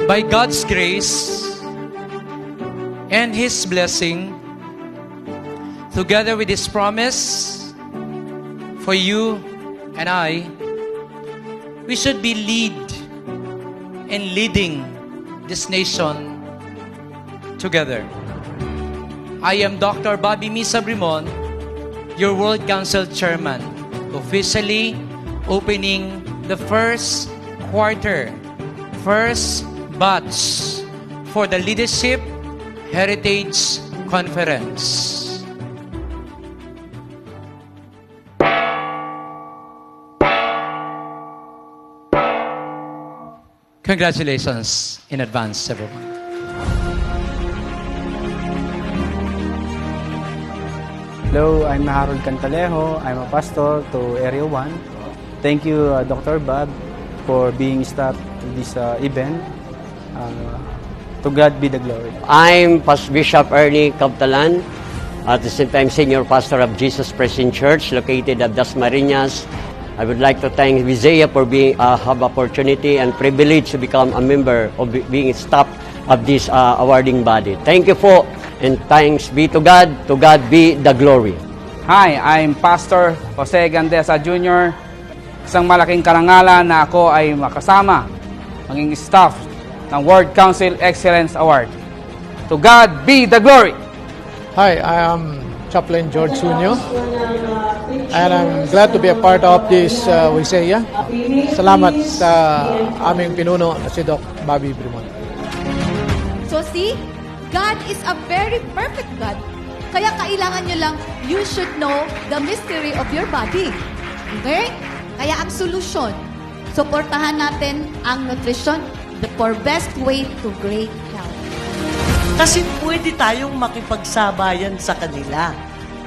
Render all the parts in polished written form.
By God's grace and His blessing, together with His promise for you and I, we should be leading this nation together. I am Dr. Bobby Misa Brimon, your World Council Chairman, officially opening the first batch for the Leadership Heritage Conference. Congratulations in advance, everyone. Hello, I'm Harold Cantalejo. I'm a pastor to Area 1. Thank you, Dr. Bob, for being staff in this event. To God be the glory. I'm Bishop Ernie Cabtalan, at the same time Senior Pastor of Jesus Presbyterian Church located at Dasmariñas. I would like to thank Visaya for being have opportunity and privilege to become a member of being staff of this awarding body. Thank you po, and thanks be to God. To God be the glory. Hi, I'm Pastor Jose Gandesa Jr. Isang malaking karangalan na ako ay makasama maging staff ng World Council Excellence Award. To God be the glory! Hi, I am Chaplain George Sunyo, and I'm glad to be a part of this Wisaya. Salamat sa aming pinuno na si Doc Bobby Brimon. So see, God is a very perfect God. Kaya kailangan nyo lang, you should know the mystery of your body. Okay? Kaya ang solusyon, suportahan natin ang nutrition for best way to great health. Kasi pwede tayong makipagsabayan sa kanila.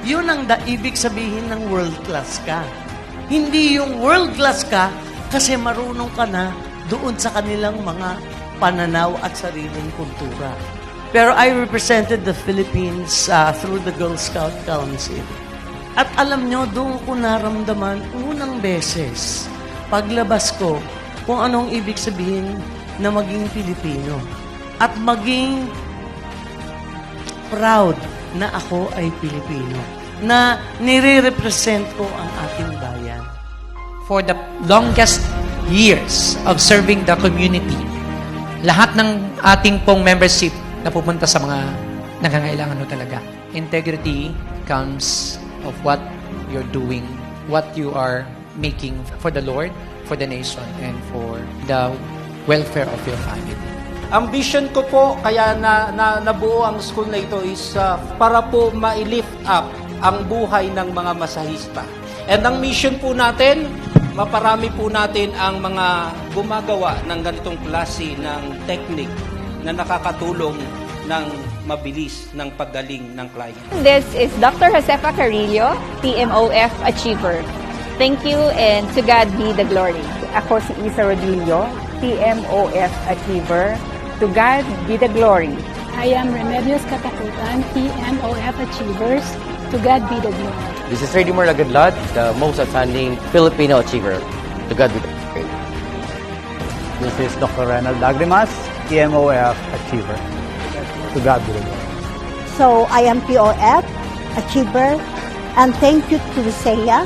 Yun ang ibig sabihin ng world class ka. Hindi yung world class ka kasi marunong ka na doon sa kanilang mga pananaw at sariling kultura. Pero I represented the Philippines through the Girl Scout Council. At alam nyo, doon ko naramdaman unang beses, paglabas ko, kung anong ibig sabihin na maging Pilipino. At maging proud na ako ay Pilipino. Na nire-represent ko ang ating bayan. For the longest years of serving the community, lahat ng ating pong membership na pupunta sa mga nangangailangan talaga. Integrity comes of what you're doing, what you are making for the Lord, for the nation, and for the welfare of your family. Ang vision ko po, kaya nabuo ang school na ito is para po ma-lift up ang buhay ng mga masahista. And ang mission po natin, maparami po natin ang mga gumagawa ng ganitong klase ng technique na nakakatulong ng mabilis ng paggaling ng client. This is Dr. Josefa Carillo, TMOF Achiever. Thank you and to God be the glory. Ako si Isa Rodillo, TMOF Achiever. To God be the glory. I am Remedios Katakutan, TMOF Achievers. To God be the glory. This is Redimor Lagadlad, the most outstanding Filipino achiever. To God be the glory. This is Dr. Renald Lagrimas, TMOF Achiever. To God be the glory. So, I am POF Achiever, and thank you to Visaya.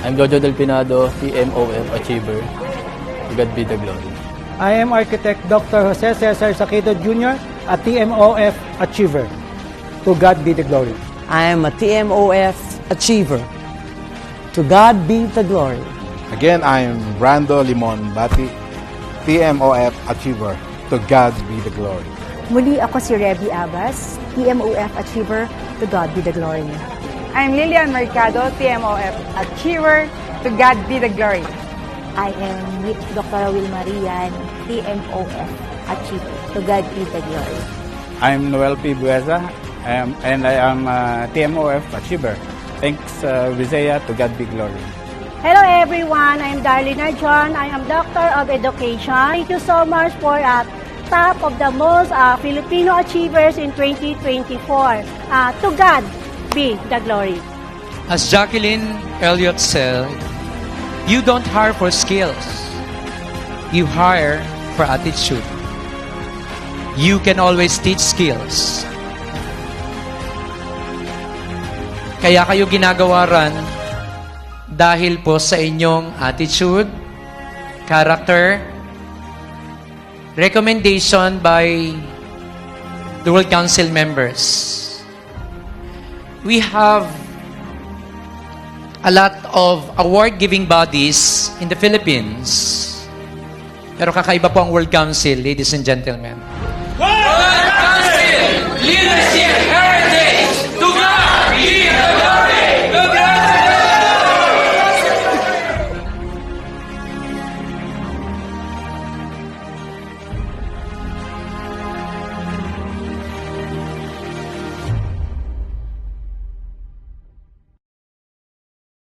I'm Jojo Del Pinado, TMOF Achiever. To God be the glory. I am Architect Dr. Jose Cesar Saquito Jr., a TMOF Achiever. To God be the glory. I am a TMOF Achiever. To God be the glory. Again, I am Brando Limon Bati, TMOF Achiever. To God be the glory. Muli ako si Reby Abbas, TMOF Achiever. To God be the glory. I'm Lilian Mercado, TMOF Achiever. To God be the glory. I am with Dr. Wilma Rian, TMOF Achiever. To God be the glory. I'm Noel P. Bueza, and I am TMOF Achiever. Thanks, Visaya. To God be glory. Hello everyone, I'm Darlene John. I am Doctor of Education. Thank you so much for top of the most Filipino achievers in 2024. To God be the glory. As Jacqueline Elliott said, you don't hire for skills. You hire for attitude. you can always teach skills. Kaya kayo ginagawaran dahil po sa inyong attitude, character, recommendation by the World Council members. We have a lot of award-giving bodies in the Philippines. Pero kakaiba po ang World Council, ladies and gentlemen. World Council Leadership